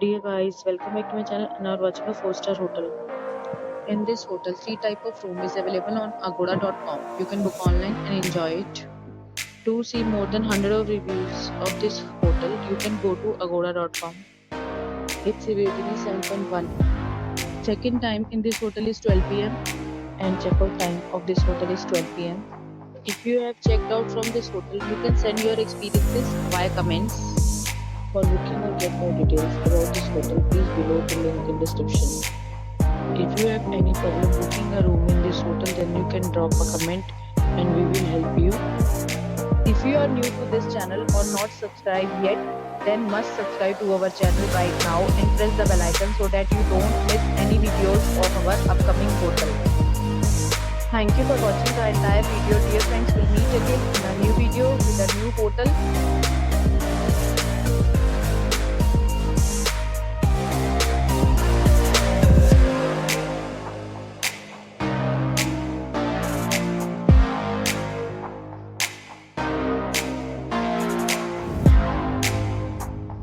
Dear guys, welcome back to my channel and now watching a 4-star hotel. In this hotel, three type of room is available on agoda.com. You can book online and enjoy it. To see more than 100 of reviews of this hotel, you can go to agoda.com. Its rating is 7.1. Check-in time in this hotel is 12 p.m. and check-out time of this hotel is 12 p.m. If you have checked out from this hotel, you can send your experiences via comments. For booking or get more details about this hotel, please below the link in description. If you have any problem booking a room in this hotel, then you can drop a comment and we will help you. If you are new to this channel or not subscribed yet, then must subscribe to our channel right now and press the bell icon so that you don't miss any videos of our upcoming hotel. Thank you for watching the entire video. Dear friends, we'll meet again in a new video with a new hotel.